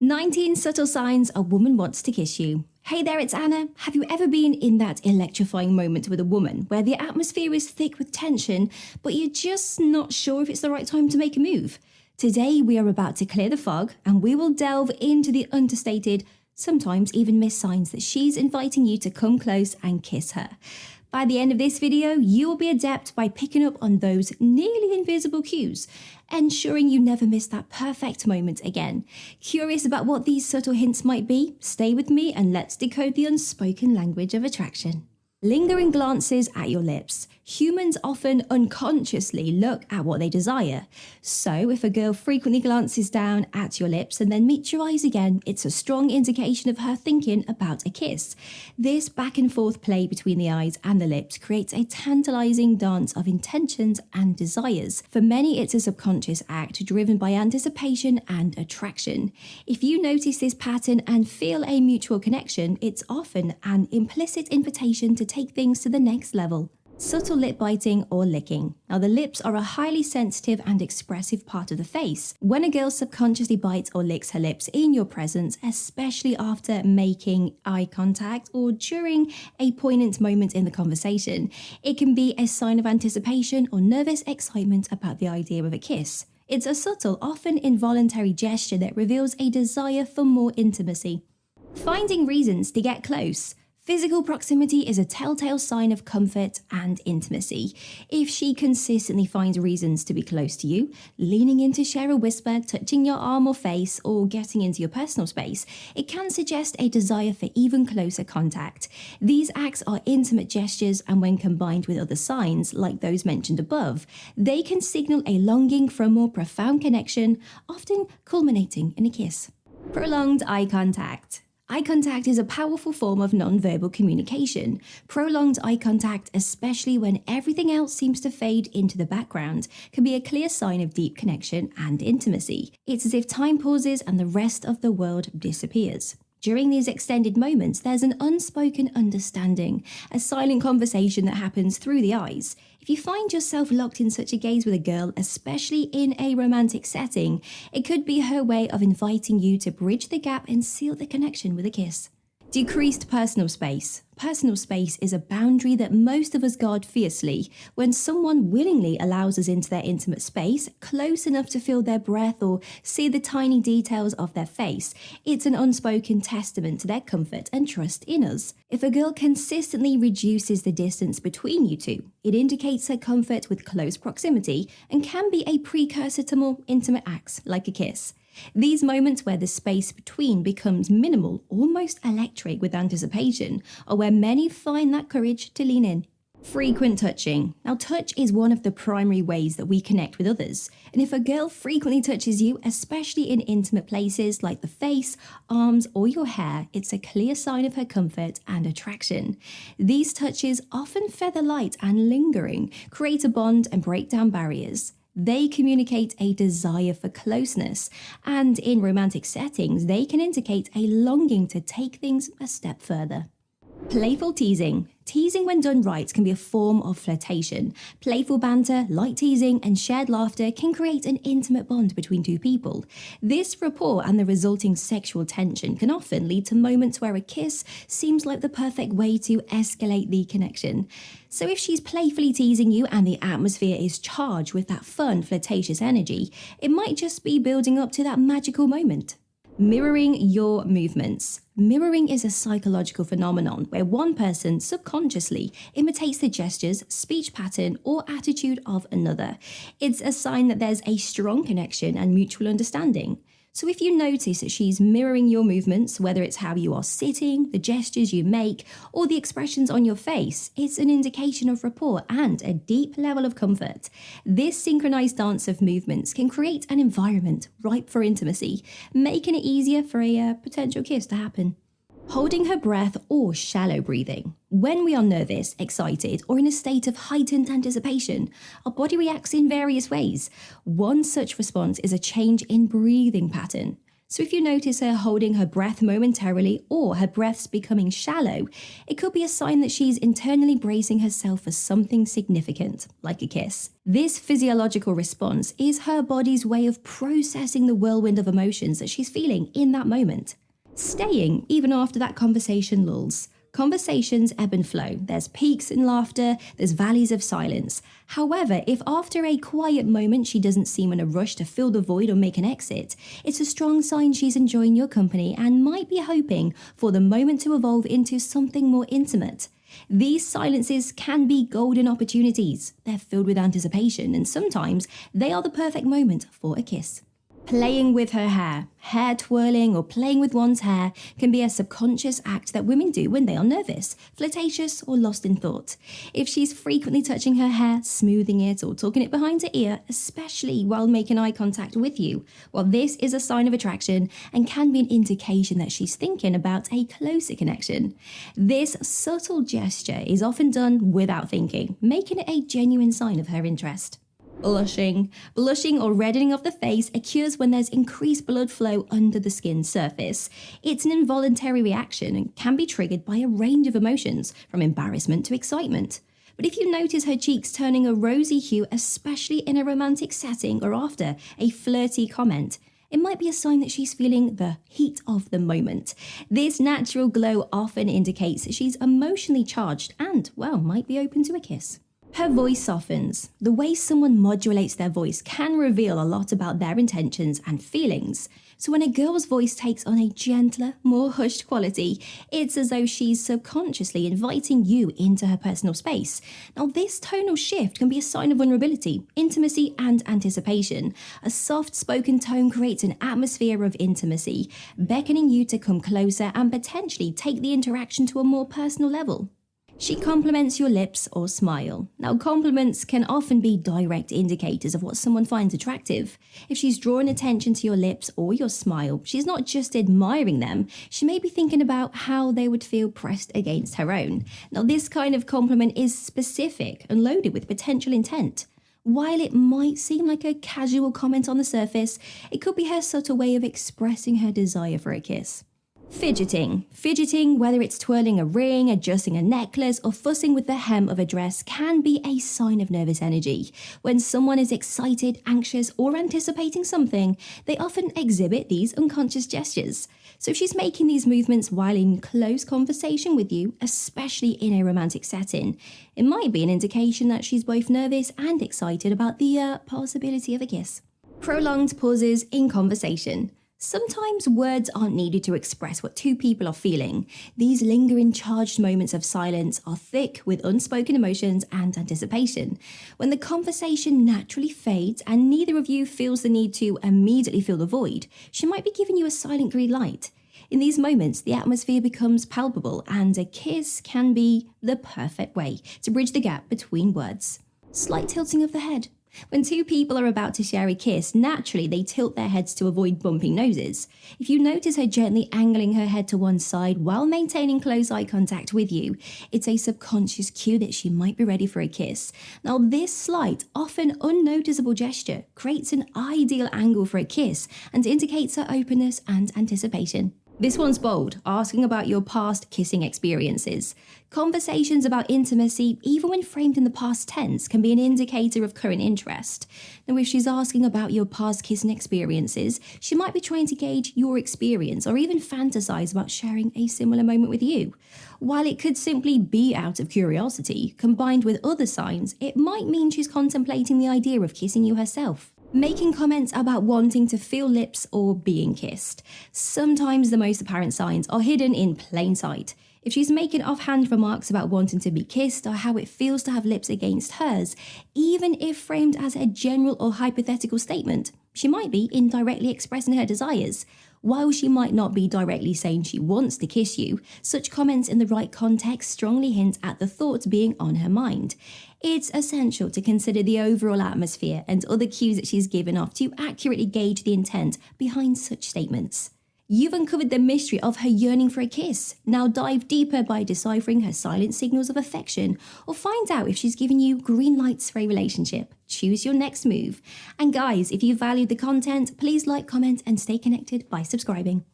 19 subtle signs a woman wants to kiss you. Hey there, it's Anna. Have you ever been in that electrifying moment with a woman where the atmosphere is thick with tension, but you're just not sure if it's the right time to make a move? Today, we are about to clear the fog and we will delve into the understated, sometimes even missed signs that she's inviting you to come close and kiss her. By the end of this video, you will be adept by picking up on those nearly invisible cues, ensuring you never miss that perfect moment again. Curious about what these subtle hints might be? Stay with me and let's decode the unspoken language of attraction. Lingering glances at your lips. Humans often unconsciously look at what they desire. So if a girl frequently glances down at your lips and then meets your eyes again, it's a strong indication of her thinking about a kiss. This back and forth play between the eyes and the lips creates a tantalizing dance of intentions and desires. For many, it's a subconscious act driven by anticipation and attraction. If you notice this pattern and feel a mutual connection, it's often an implicit invitation to take things to the next level. Subtle lip biting or licking. Now, the lips are a highly sensitive and expressive part of the face. When a girl subconsciously bites or licks her lips in your presence, especially after making eye contact or during a poignant moment in the conversation, it can be a sign of anticipation or nervous excitement about the idea of a kiss. It's a subtle, often involuntary gesture that reveals a desire for more intimacy. Finding reasons to get close. Physical proximity is a telltale sign of comfort and intimacy. If she consistently finds reasons to be close to you, leaning in to share a whisper, touching your arm or face, or getting into your personal space, it can suggest a desire for even closer contact. These acts are intimate gestures, and when combined with other signs, like those mentioned above, they can signal a longing for a more profound connection, often culminating in a kiss. Prolonged eye contact. Eye contact is a powerful form of non-verbal communication. Prolonged eye contact, especially when everything else seems to fade into the background, can be a clear sign of deep connection and intimacy. It's as if time pauses and the rest of the world disappears. During these extended moments, there's an unspoken understanding, a silent conversation that happens through the eyes. If you find yourself locked in such a gaze with a girl, especially in a romantic setting, it could be her way of inviting you to bridge the gap and seal the connection with a kiss. Decreased personal space. Personal space is a boundary that most of us guard fiercely. When someone willingly allows us into their intimate space, close enough to feel their breath or see the tiny details of their face, it's an unspoken testament to their comfort and trust in us. If a girl consistently reduces the distance between you two, it indicates her comfort with close proximity and can be a precursor to more intimate acts like a kiss. These moments where the space between becomes minimal, almost electric with anticipation, are where many find that courage to lean in. Frequent touching. Now, touch is one of the primary ways that we connect with others. And if a girl frequently touches you, especially in intimate places like the face, arms, or your hair, it's a clear sign of her comfort and attraction. These touches, often feather light and lingering, create a bond and break down barriers. They communicate a desire for closeness, and in romantic settings, they can indicate a longing to take things a step further. Playful teasing. Teasing, when done right, can be a form of flirtation. Playful banter, light teasing, and shared laughter can create an intimate bond between two people. This rapport and the resulting sexual tension can often lead to moments where a kiss seems like the perfect way to escalate the connection. So if she's playfully teasing you and the atmosphere is charged with that fun, flirtatious energy, it might just be building up to that magical moment. Mirroring your movements. Mirroring is a psychological phenomenon where one person subconsciously imitates the gestures, speech pattern, or attitude of another. It's a sign that there's a strong connection and mutual understanding. So if you notice that she's mirroring your movements, whether it's how you are sitting, the gestures you make, or the expressions on your face, it's an indication of rapport and a deep level of comfort. This synchronized dance of movements can create an environment ripe for intimacy, making it easier for a potential kiss to happen. Holding her breath or shallow breathing. When we are nervous, excited, or in a state of heightened anticipation, our body reacts in various ways. One such response is a change in breathing pattern. So if you notice her holding her breath momentarily or her breath's becoming shallow, it could be a sign that she's internally bracing herself for something significant, like a kiss. This physiological response is her body's way of processing the whirlwind of emotions that she's feeling in that moment. Staying even after that conversation lulls. Conversations ebb and flow. There's peaks in laughter, there's valleys of silence. However, if after a quiet moment she doesn't seem in a rush to fill the void or make an exit, it's a strong sign she's enjoying your company and might be hoping for the moment to evolve into something more intimate. These silences can be golden opportunities. They're filled with anticipation, and sometimes they are the perfect moment for a kiss. Playing with her hair. Hair twirling or playing with one's hair can be a subconscious act that women do when they are nervous, flirtatious, or lost in thought. If she's frequently touching her hair, smoothing it, or tucking it behind her ear, especially while making eye contact with you, well, this is a sign of attraction and can be an indication that she's thinking about a closer connection. This subtle gesture is often done without thinking, making it a genuine sign of her interest. Blushing. Blushing or reddening of the face occurs when there's increased blood flow under the skin's surface. It's an involuntary reaction and can be triggered by a range of emotions, from embarrassment to excitement. But if you notice her cheeks turning a rosy hue, especially in a romantic setting or after a flirty comment, it might be a sign that she's feeling the heat of the moment. This natural glow often indicates that she's emotionally charged and, well, might be open to a kiss. Her voice softens. The way someone modulates their voice can reveal a lot about their intentions and feelings. So when a girl's voice takes on a gentler, more hushed quality, it's as though she's subconsciously inviting you into her personal space. Now, this tonal shift can be a sign of vulnerability, intimacy, and anticipation. A soft-spoken tone creates an atmosphere of intimacy, beckoning you to come closer and potentially take the interaction to a more personal level. She compliments your lips or smile. Now, compliments can often be direct indicators of what someone finds attractive. If she's drawing attention to your lips or your smile, she's not just admiring them, she may be thinking about how they would feel pressed against her own. Now, this kind of compliment is specific and loaded with potential intent. While it might seem like a casual comment on the surface, it could be her subtle way of expressing her desire for a kiss. Fidgeting. Fidgeting, whether it's twirling a ring, adjusting a necklace, or fussing with the hem of a dress, can be a sign of nervous energy. When someone is excited, anxious, or anticipating something, they often exhibit these unconscious gestures. So if she's making these movements while in close conversation with you, especially in a romantic setting, it might be an indication that she's both nervous and excited about the possibility of a kiss. Prolonged pauses in conversation. Sometimes words aren't needed to express what two people are feeling. These lingering charged moments of silence are thick with unspoken emotions and anticipation. When the conversation naturally fades and neither of you feels the need to immediately fill the void, she might be giving you a silent green light. In these moments, the atmosphere becomes palpable and a kiss can be the perfect way to bridge the gap between words. Slight tilting of the head. When two people are about to share a kiss, naturally they tilt their heads to avoid bumping noses. If you notice her gently angling her head to one side while maintaining close eye contact with you, it's a subconscious cue that she might be ready for a kiss. Now, this slight, often unnoticeable gesture creates an ideal angle for a kiss and indicates her openness and anticipation. This one's bold, asking about your past kissing experiences. Conversations about intimacy, even when framed in the past tense, can be an indicator of current interest. Now, if she's asking about your past kissing experiences, she might be trying to gauge your experience or even fantasize about sharing a similar moment with you. While it could simply be out of curiosity, combined with other signs, it might mean she's contemplating the idea of kissing you herself. Making comments about wanting to feel lips or being kissed. Sometimes the most apparent signs are hidden in plain sight. If she's making offhand remarks about wanting to be kissed or how it feels to have lips against hers, even if framed as a general or hypothetical statement, she might be indirectly expressing her desires. While she might not be directly saying she wants to kiss you, such comments in the right context strongly hint at the thought being on her mind. It's essential to consider the overall atmosphere and other cues that she's given off to accurately gauge the intent behind such statements. You've uncovered the mystery of her yearning for a kiss. Now dive deeper by deciphering her silent signals of affection, or find out if she's giving you green lights for a relationship. Choose your next move. And guys, if you valued the content, please like, comment, and stay connected by subscribing.